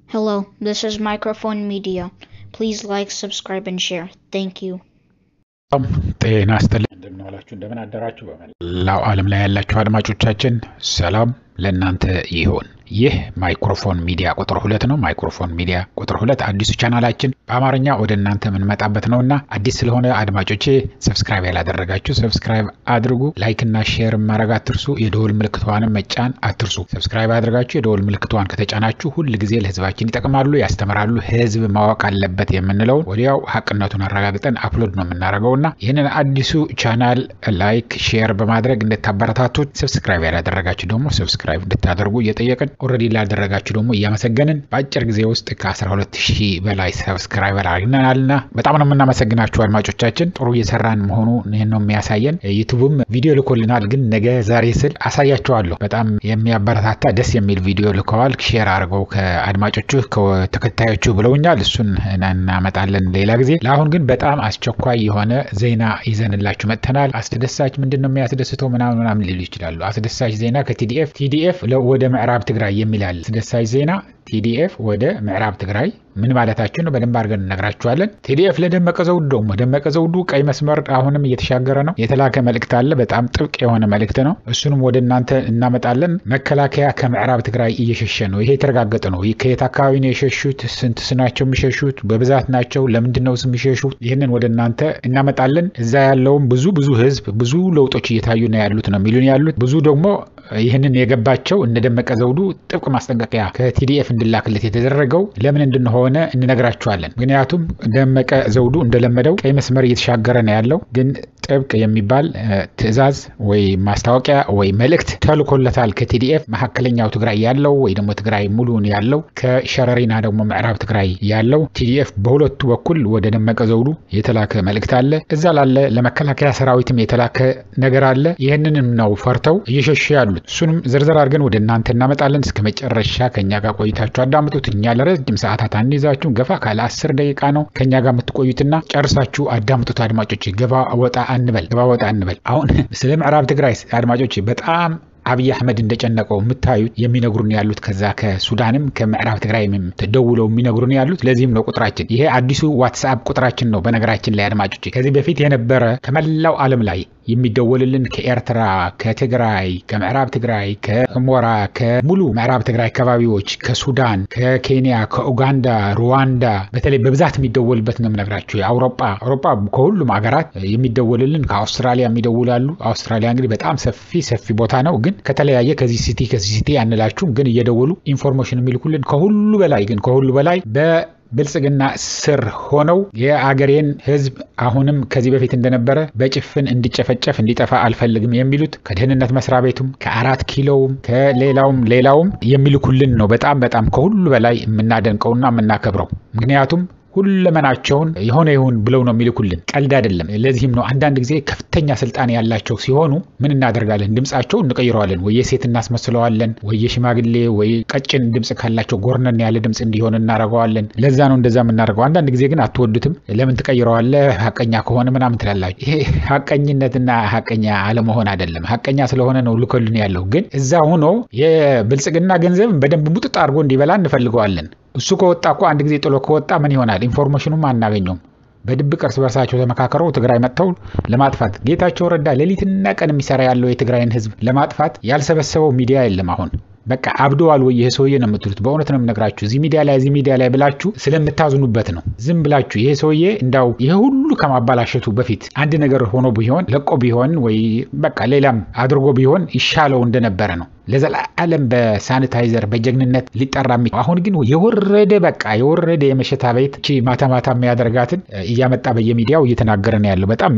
Hello, this is Microphone Media. Please like, subscribe, and share. Thank you. ጤና ይስጥልኝ እንደምናላችሁ እንደምን አደራችሁ በመላው ዓለም ላይ ያላችሁ አድማጮቻችን ሰላም ለእናንተ ይሁን። ይህ ማይክሮፎን ሚዲያ ቁጥር 2 ነው። ማይክሮፎን ሚዲያ ቁጥር 2 አዲሱ ቻናላችን በአማርኛ ወደ እናንተ ምን መጣበት ነውና አዲስ ስለሆነ አድማጮቼ ሰብስክራይብ ያላደረጋችሁ ሰብስክራይብ አድርጉ፣ ላይክ እና ሼር ማድረግ አትርሱ፣ የደወል ምልክቷን መጫን አትርሱ። ሰብስክራይብ አድርጋችሁ የደወል ምልክቷን ከተጫናችሁ ሁሉ ጊዜ ለህዝባችን ይጠቅማሉ፣ ያስተምራሉ፣ ህዝብ ማወቅ አለበት የምንለው ወዲያው ሐቅነቱን አረጋግጠን አፕሎድ ነው የምናደርገውና ይሄንን አዲሱ ቻናል ላይክ ሼር በማድረግ እንድታበረታቱት ሰብስክራይብ ያላደረጋችሁ ደግሞ ሰብስክራይብ እንድታደርጉ እየጠየቅን ኦሬዲ ላደረጋችሁ ደግሞ እያመሰገንን በአጭር ጊዜ ውስጥ ከ12000 በላይ ሰብስክራይበር አግኝተናልና በጣም ነው የምናመሰግናችሁ አድማጮቻችን። ጥሩ እየሰራን መሆኑ ይሄን ነው የሚያሳየን። ዩቲዩብም ቪዲዮ ልኮልናል፣ ግን ነገ ዛሬ ስል አሳያችኋለሁ። በጣም የሚያበረታታ ደስ የሚል ቪዲዮ ልከዋል። ሼር አድርገው ከአድማጮቹ ከተከታዮቹ ብለውኛል። እሱን እናመጣለን ሌላ ጊዜ። ለአሁን ግን በጣም አስቸኳይ የሆነ ዜና ይዘንላችሁ መጥተናል። አስደሳች ምንድነው የሚያስደስተው ምናምን ሊሉ ይችላሉ። አስደሳች ዜና ከቲዲኤፍ ወደ ምዕራብ ትግራይ የሚላል አስደሳች ዜና። ቲዲኤፍ ወደ ምዕራብ ትግራይ ምን ማለታችን ነው? በደንብ አድርገን እንነግራችኋለን። ቲዲኤፍ ለደመቀ ዘውዱ ደግሞ ደመቀ ዘውዱ ቀይ መስመር አሁንም እየተሻገረ ነው። የተላከ መልእክት አለ፣ በጣም ጥብቅ የሆነ መልእክት ነው። እሱንም ወደ እናንተ እናመጣለን። መከላከያ ከምዕራብ ትግራይ እየሸሸ ነው። ይሄ የተረጋገጠ ነው። ከየት አካባቢ ነው የሸሹት? ስንት ናቸው የሚሸሹት? በብዛት ናቸው? ለምንድነው የሚሸሹት? ይሄንን ወደ እናንተ እናመጣለን። እዛ ያለውም ብዙ ህዝብ ብዙ ለውጦች እየታዩ ነው ያሉት ነው የሚሉን ያሉት። ብዙ ደግሞ ይሄንን የገባቸው እንደደመቀ ዘውዱ ጥብቅ ማስጠንቀቂያ ከቲዲኤፍ እንድላክለት የተደረገው ለምን እንደሆነ እንነግራችኋለን። ምክንያቱም ደመቀ ዘውዱ እንደለመደው ቀይ መስመር እየተሻገረ ነው ያለው፣ ግን ጥብቅ የሚባል ትዕዛዝ ወይ ማስታወቂያ ወይ መልእክት ተልኮለታል ከቲዲኤፍ። መሐከለኛው ትግራይ ያለው ወይ ደግሞ ትግራይ ሙሉን ያለው ከሸረሪና ደግሞ ምዕራብ ትግራይ ያለው ቲዲኤፍ በሁለቱ በኩል ወደ ደመቀ ዘውዱ የተላከ መልእክት አለ። እዛ ላለ ለመከላከያ ሰራዊትም የተላከ ነገር አለ። ይሄንንም ነው ፈርተው እየሸሹ ያሉት። እሱንም ዝርዝር አድርገን ወደ እናንተ እናመጣለን። እስከ መጨረሻ ከኛ ጋር ቆይታችሁ አዳምጡት። እኛ ለረጅም ሰዓታት አንይዛችሁ፣ ገፋ ካለ 10 ደቂቃ ነው ከኛ ጋር የምትቆዩትና ጨርሳችሁ አዳምጡት አድማጮች። ገባ ወጣ አንበል። አሁን ስለ ምዕራብ ትግራይ አድማጮች በጣም አብይ አህመድ እንደጨነቀው የምታዩት የሚነግሩን ያሉት ከዛ ከሱዳንም ከምዕራብ ትግራይም ተደውለው የሚነግሩን ያሉት። ለዚህም ነው ቁጥራችን ይሄ አዲሱ ዋትስአፕ ቁጥራችን ነው። በነገራችን ላይ አድማጮች ከዚህ በፊት የነበረ ከመላው ዓለም ላይ የሚደወልልን ከኤርትራ፣ ከትግራይ፣ ከምዕራብ ትግራይ፣ ከሁመራ፣ ከሙሉ ምዕራብ ትግራይ አካባቢዎች፣ ከሱዳን፣ ከኬንያ፣ ከኡጋንዳ፣ ሩዋንዳ በተለይ በብዛት የሚደወልበት ነው የምነግራችሁ። አውሮፓ ከሁሉም ሀገራት የሚደወልልን፣ ከአውስትራሊያ የሚደውላሉ። አውስትራሊያ እንግዲህ በጣም ሰፊ ቦታ ነው፣ ግን ከተለያየ ከዚህ ሲቲ አንላችሁም፣ ግን እየደወሉ ኢንፎርሜሽን የሚልኩልን ከሁሉ በላይ በብልጽግና ስር ሆነው የአገሬን ህዝብ አሁንም ከዚህ በፊት እንደነበረ በጭፍን እንዲጨፈጨፍ እንዲጠፋ አልፈልግም የሚሉት ከደህንነት መስሪያ ቤቱም ከ4 ኪሎውም ከሌላውም የሚልኩልን ነው። በጣም ከሁሉ በላይ የምናደንቀውና የምናከብረው ምክንያቱም ሁለመናቸውን ይሁን ብለው ነው የሚልኩልን። ቀልድ አይደለም። ለዚህም ነው አንዳንድ ጊዜ ከፍተኛ ስልጣን ያላቸው ሲሆኑ ምን እናደርጋለን? ድምጻቸው እንቀይረዋለን። ወይ የሴት እናስመስለዋለን፣ ወይ የሽማግሌ ወይ ቀጭን ድምጽ ካላቸው ጎርነን ያለ ድምጽ እንዲሆን እናደርገዋለን። ለዛ ነው እንደዛ የምናደርገው። አንዳንድ ጊዜ ግን አትወዱትም። ለምን ትቀይረዋለህ? ሐቀኛ ከሆነ ምናምን ትላላችሁ። ይሄ ሐቀኝነትና ሐቀኛ አለመሆን አይደለም። ሐቀኛ ስለሆነ ነው ልኮልን ያለው። ግን እዛ ሆኖ የብልጽግና ገንዘብ በደንብ ሙጥጥ አድርጎ እንዲበላ እንፈልገዋለን። እሱ ከወጣ እኮ አንድ ጊዜ ጥሎ ከወጣ ምን ይሆናል? ኢንፎርሜሽኑም አናገኘውም። በድብቅ እርስ በርሳቸው ተመካከረው ትግራይ መጥተው ለማጥፋት ጌታቸው ረዳ ሌሊትና ቀን የሚሰራ ያለው የትግራይን ህዝብ ለማጥፋት ያልሰበሰበው ሚዲያ የለም። አሁን በቃ አብደዋል ወይ ይሄ ሰውዬ ነው የምትሉት። በእውነት ነው የምነግራችሁ። እዚህ ሚዲያ ላይ ብላችሁ ስለምታዝኑበት ነው። ዝም ብላችሁ ይሄ ሰውዬ እንዳው ይሄ ሁሉ ከማባላሸቱ በፊት አንድ ነገር ሆኖ ቢሆን ለቆ ቢሆን ወይ በቃ ሌላም አድርጎ ቢሆን ይሻለው እንደነበረ ነው። ለዘላለም በሳኒታይዘር በጀግንነት ሊጠራ አሁን ግን የወረደ የመሸታ ቤት እቺ ማታ የሚያደርጋትን እያመጣ በየሚዲያው እየተናገረ ነው ያለው። በጣም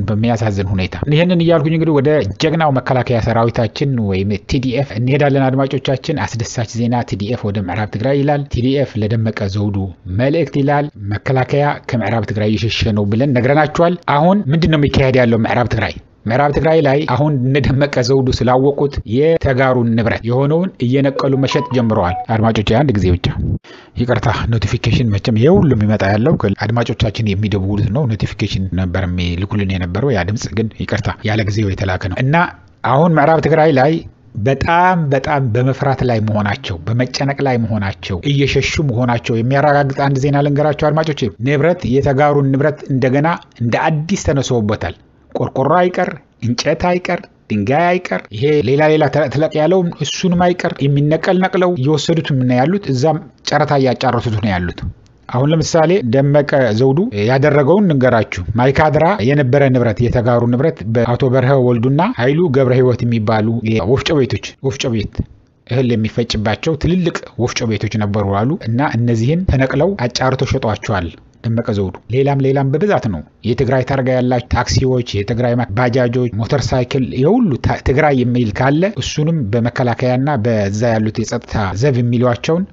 በሚያሳዝን ሁኔታ። ይሄንን እያልኩኝ እንግዲህ ወደ ጀግናው መከላከያ ሰራዊታችን ወይም ቲዲኤፍ እንሄዳለን አድማጮቻችን። አስደሳች ዜና ቲዲኤፍ ወደ ምዕራብ ትግራይ ይላል። ቲዲኤፍ ለደመቀ ዘውዱ መልእክት ይላል። መከላከያ ከምዕራብ ትግራይ እየሸሸ ነው ብለን ነግረናችኋል። አሁን ምንድነው የሚካሄድ ያለው ምዕራብ ትግራይ ላይ? አሁን እንደደመቀ ዘውዱ ስላወቁት የተጋሩን ንብረት የሆነውን እየነቀሉ መሸጥ ጀምረዋል። አድማጮች አንድ ጊዜ ብቻ ይቅርታ፣ ኖቲፊኬሽን መቼም ይሄ ሁሉ የሚመጣ ያለው አድማጮቻችን የሚደውሉት ነው። ኖቲፊኬሽን ነበር የሚልኩልን የነበረው፣ ያ ድምጽ ግን ይቅርታ ያለ ጊዜው የተላከ ነው እና አሁን ምዕራብ ትግራይ ላይ በጣም በመፍራት ላይ መሆናቸው በመጨነቅ ላይ መሆናቸው እየሸሹ መሆናቸው የሚያረጋግጥ አንድ ዜና ልንገራችሁ አድማጮች። የተጋሩን ንብረት እንደገና እንደ አዲስ ተነስቶበታል። ቆርቆሮ አይቀር፣ እንጨት አይቀር፣ ድንጋይ አይቀር፣ ይሄ ሌላ ተለቅ ያለው እሱንም አይቀር የሚነቀል ነቅለው እየወሰዱት ምን ያሉት እዛም ጨረታ እያጫረቱት ነው ያሉት። አሁን ለምሳሌ ደመቀ ዘውዱ ያደረገውን ንገራችሁ። ማይካድራ የነበረ ንብረት የተጋሩ ንብረት በአቶ በርሀ ወልዱና ኃይሉ ገብረ ህይወት የሚባሉ ወፍጮ ቤት እህል የሚፈጭባቸው ትልልቅ ወፍጮ ቤቶች ነበሩ አሉ እና እነዚህን ተነቅለው አጫርተው ሸጧቸዋል ደመቀ ዘውዱ። ሌላም በብዛት ነው። የትግራይ ታርጋ ያላቸው ታክሲዎች፣ የትግራይ ባጃጆች፣ ሞተር ሳይክል የሁሉ ትግራይ የሚል ካለ እሱንም በመከላከያና በዛ ያሉት የጸጥታ ዘብ የሚሏቸውን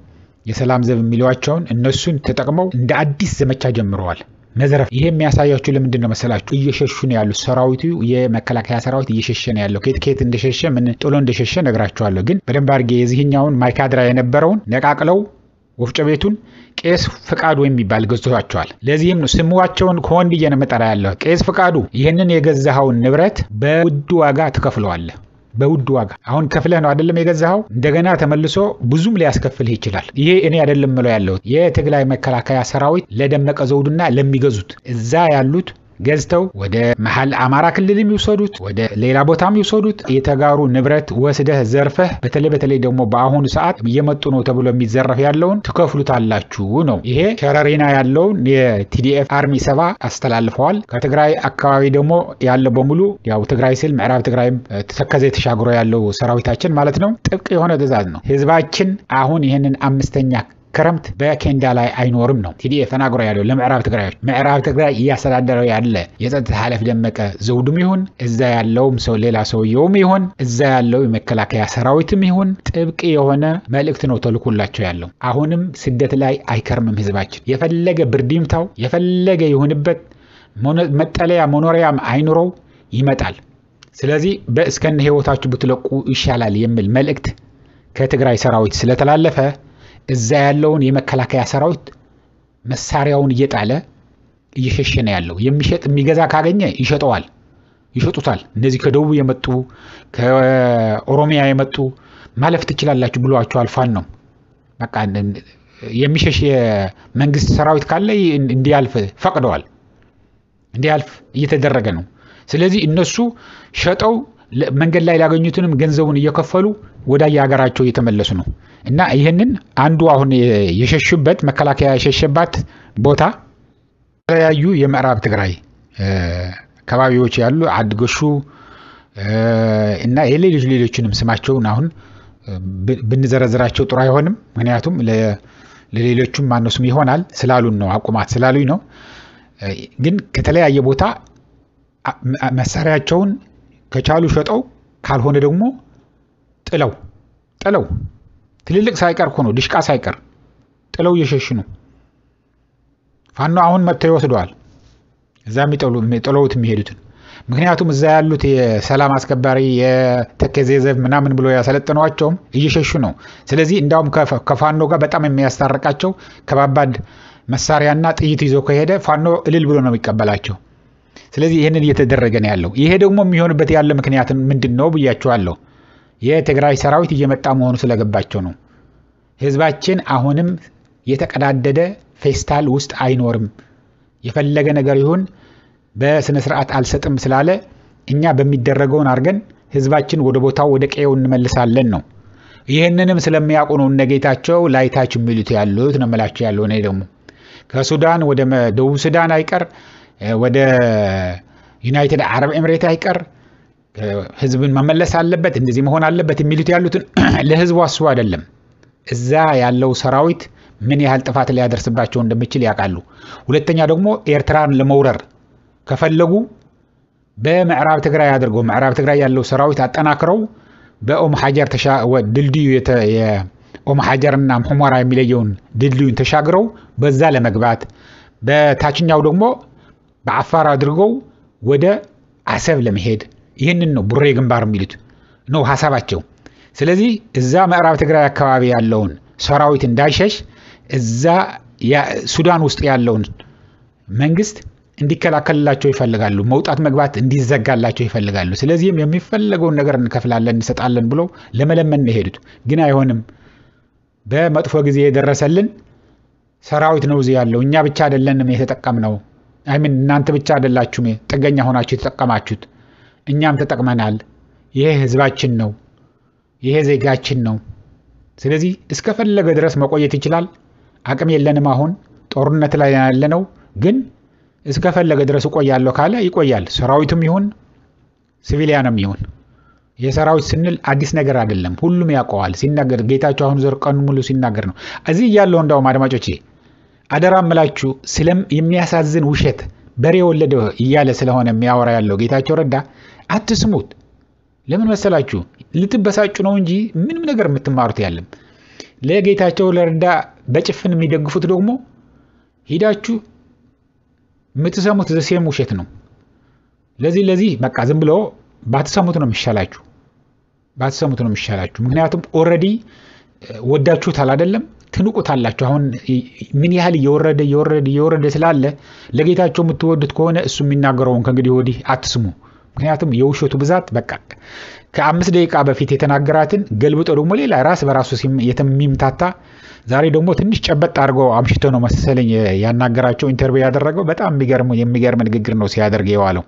የሰላም ዘብ የሚሏቸውን እነሱን ተጠቅመው እንደ አዲስ ዘመቻ ጀምረዋል መዝረፍ። ይሄ የሚያሳያችሁ ለምንድን ነው መሰላችሁ? እየሸሹ ነው ያሉት። ሰራዊቱ የመከላከያ ሰራዊት እየሸሸ ነው ያለው። ከየት እንደሸሸ ምን ጥሎ እንደሸሸ ነግራችኋለሁ። ግን በደንብ አድርጌ የዚህኛውን ማይካድራ የነበረውን ነቃቅለው ወፍጮ ቤቱን ቄስ ፍቃዱ የሚባል ገዝቷቸዋል። ለዚህም ነው ስሙዋቸውን ከወንድ እየነመጠራ ያለው። ቄስ ፍቃዱ ይህንን የገዛኸውን ንብረት በውድ ዋጋ ትከፍለዋለህ። በውድ ዋጋ አሁን ከፍለህ ነው አይደለም የገዛኸው፣ እንደገና ተመልሶ ብዙም ሊያስከፍልህ ይችላል። ይሄ እኔ አይደለም ምለው ያለው የትግራይ መከላከያ ሰራዊት ለደመቀ ዘውዱና ለሚገዙት እዛ ያሉት ገዝተው ወደ መሐል አማራ ክልል የሚወሰዱት ወደ ሌላ ቦታም ይወሰዱት የተጋሩ ንብረት ወስደህ ዘርፈህ በተለይ ደግሞ በአሁኑ ሰዓት እየመጡ ነው ተብሎ የሚዘረፍ ያለውን ትከፍሉታላችሁ ነው። ይሄ ሸረሪና ያለውን የቲዲኤፍ አርሚ 7 አስተላልፈዋል። ከትግራይ አካባቢ ደግሞ ያለ በሙሉ ያው ትግራይ ሲል ምዕራብ ትግራይም ተከዘ ተሻግሮ ያለው ሰራዊታችን ማለት ነው ጥብቅ የሆነ ትዕዛዝ ነው። ህዝባችን አሁን ይሄንን አምስተኛ ክረምት በኬንዳ ላይ አይኖርም ነው ቲዲኤፍ ተናግሮ ያለው ለምዕራብ ትግራይ እያስተዳደረው ያለ የጸጥታ ኃላፊ ደመቀ ዘውዱም ይሁን እዛ ያለውም ሰው ሌላ ሰውየውም ይሁን እዛ ያለው የመከላከያ ሰራዊትም ይሁን ጥብቅ የሆነ መልእክት ነው ተልኮላቸው ያለው። አሁንም ስደት ላይ አይከርምም ህዝባችን። የፈለገ ብርዲምታው የፈለገ ይሁንበት መጠለያ መኖሪያም አይኖረው ይመጣል። ስለዚህ በእስከነ ህይወታችሁ ብትለቁ ይሻላል የሚል መልእክት ከትግራይ ሰራዊት ስለተላለፈ እዛ ያለውን የመከላከያ ሰራዊት መሳሪያውን እየጣለ እየሸሸ ነው ያለው። የሚሸጥ የሚገዛ ካገኘ ይሸጡታል። እነዚህ ከደቡብ የመጡ ከኦሮሚያ የመጡ ማለፍ ትችላላችሁ ብሏቸዋል። ፋኖ ነው በቃ የሚሸሽ የመንግስት ሰራዊት ካለ እንዲያልፍ ፈቅደዋል። እንዲያልፍ እየተደረገ ነው። ስለዚህ እነሱ ሸጠው መንገድ ላይ ያገኙትንም ገንዘቡን እየከፈሉ ወደ የሀገራቸው እየተመለሱ ነው። እና ይሄንን አንዱ አሁን የሸሹበት መከላከያ የሸሸባት ቦታ የተለያዩ የምዕራብ ትግራይ አካባቢዎች ያሉ አድገሹ እና ሌሎችንም ስማቸውን አሁን ብንዘረዝራቸው ጥሩ አይሆንም። ምክንያቱም ለሌሎችም ማነሱም ይሆናል ስላሉን ነው አቁማት ስላሉኝ ነው። ግን ከተለያየ ቦታ መሳሪያቸውን ከቻሉ ሸጠው ካልሆነ ደግሞ ጥለው ትልልቅ ሳይቀር ሆኖ ድሽቃ ሳይቀር ጥለው እየሸሹ ነው። ፋኖ አሁን መጥተው ይወስደዋል እዛ የሚጥለውት የሚሄዱትን። ምክንያቱም እዛ ያሉት የሰላም አስከባሪ የተከዘዘብ ምናምን ብሎ ያሰለጠኗቸውም እየሸሹ ነው። ስለዚህ እንዳውም ከፋኖ ጋር በጣም የሚያስታርቃቸው ከባባድ መሳሪያና ጥይት ይዞ ከሄደ ፋኖ እልል ብሎ ነው የሚቀበላቸው። ስለዚህ ይሄንን እየተደረገ ነው ያለው። ይሄ ደግሞ የሚሆንበት ያለ ምክንያት ምንድነው ብያችኋለሁ። የትግራይ ሰራዊት እየመጣ መሆኑ ስለገባቸው ነው። ህዝባችን አሁንም የተቀዳደደ ፌስታል ውስጥ አይኖርም። የፈለገ ነገር ይሁን በስነ ስርዓት አልሰጥም ስላለ እኛ በሚደረገውን አርገን ህዝባችን ወደ ቦታው ወደ ቀየው እንመልሳለን ነው። ይሄንንም ስለሚያውቁ ነው እነጌታቸው ላይታች የሚሉት ያሉት ነው መላቸው ያለው ነው። ደግሞ ከሱዳን ወደ ደቡብ ሱዳን አይቀር ወደ ዩናይትድ አረብ ኤምሬት አይቀር ህዝብን መመለስ አለበት እንደዚህ መሆን አለበት የሚሉት ያሉትን ለህዝቡ አስቡ አይደለም። እዛ ያለው ሰራዊት ምን ያህል ጥፋት ሊያደርስባቸው እንደሚችል ያውቃሉ። ሁለተኛ ደግሞ ኤርትራን ለመውረር ከፈለጉ በምዕራብ ትግራይ አድርገው ምዕራብ ትግራይ ያለው ሰራዊት አጠናክረው በኦም ሐጀር ድልድዩ የኦም ሐጀርና ሁመራ የሚለየውን ድልድዩን ተሻግረው በዛ ለመግባት በታችኛው ደግሞ በአፋር አድርገው ወደ አሰብ ለመሄድ ይህንን ነው ቡሬ ግንባር የሚሉት ነው ሐሳባቸው። ስለዚህ እዛ ምዕራብ ትግራይ አካባቢ ያለውን ሰራዊት እንዳይሸሽ እዛ ሱዳን ውስጥ ያለውን መንግስት እንዲከላከልላቸው ይፈልጋሉ። መውጣት መግባት እንዲዘጋላቸው ይፈልጋሉ። ስለዚህም የሚፈልገውን ነገር እንከፍላለን እንሰጣለን ብለው ለመለመን ነው ሄዱት። ግን አይሆንም። በመጥፎ ጊዜ የደረሰልን ሰራዊት ነው እዚህ ያለው። እኛ ብቻ አይደለንም የተጠቀምነው። እናንተ ብቻ አይደላችሁም ጥገኛ ሆናችሁ የተጠቀማችሁት። እኛም ተጠቅመናል። ይሄ ህዝባችን ነው። ይሄ ዜጋችን ነው። ስለዚህ እስከፈለገ ድረስ መቆየት ይችላል። አቅም የለንም። አሁን ጦርነት ላይ ያለነው ግን እስከፈለገ ድረስ እቆያለሁ ካለ ይቆያል። ሰራዊቱም ይሁን ሲቪሊያንም ይሁን። የሰራዊት ስንል አዲስ ነገር አይደለም። ሁሉም ያውቀዋል። ሲናገር ጌታቸው አሁን ዘር ቀን ሙሉ ሲናገር ነው። እዚህ ያለው እንዳው አድማጮቼ አደራ እምላችሁ የሚያሳዝን ውሸት በሬ ወለደ እያለ ስለሆነ የሚያወራ ያለው ጌታቸው ረዳ አትስሙት። ለምን መሰላችሁ? ልትበሳጩ ነው እንጂ ምንም ነገር የምትማሩት ያለም። ለጌታቸው ረዳ በጭፍን የሚደግፉት ደግሞ ሂዳችሁ የምትሰሙት ዘሴም ውሸት ነው። ለዚህ በቃ ዝም ብሎ ባትሰሙት ነው የሚሻላችሁ። ምክንያቱም ኦሬዲ ወዳችሁታል አይደለም? ትንቁታላችሁ። አሁን ምን ያህል እየወረደ ስላለ ለጌታቸው የምትወዱት ከሆነ እሱ የሚናገረውን ከእንግዲህ ወዲህ አትስሙ። ምክንያቱም የውሸቱ ብዛት በቃ ከ5 ደቂቃ በፊት የተናገራትን ገልብጦ ደግሞ ሌላ ራስ በራሱ የሚምታታ ዛሬ ደግሞ ትንሽ ጨበጥ አድርጎ አምሽቶ ነው መሰለኝ ያናገራቸው ኢንተርቪው ያደረገው። በጣም የሚገርም ንግግር ነው ሲያደርግ የዋለው።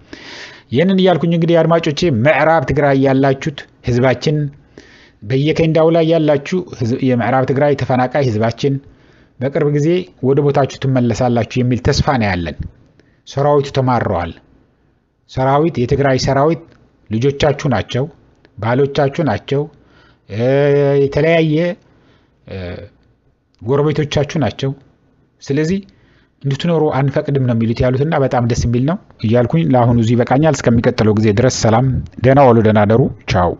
ይህንን እያልኩኝ እንግዲህ አድማጮቼ ምዕራብ ትግራይ ያላችሁት ህዝባችን፣ በየኬንዳው ላይ ያላችሁ የምዕራብ ትግራይ ተፈናቃይ ህዝባችን በቅርብ ጊዜ ወደ ቦታችሁ ትመለሳላችሁ የሚል ተስፋ ነው ያለን። ሰራዊቱ ተማረዋል። የትግራይ ሰራዊት ልጆቻችሁ ናቸው፣ ባሎቻችሁ ናቸው፣ የተለያየ ጎረቤቶቻችሁ ናቸው። ስለዚህ እንድትኖሩ አንፈቅድም ነው የሚሉት ያሉትና በጣም ደስ የሚል ነው እያልኩኝ ለአሁኑ እዚህ ይበቃኛል። እስከሚቀጥለው ጊዜ ድረስ ሰላም፣ ደህና ዋሉ፣ ደህና ደሩ። ቻው።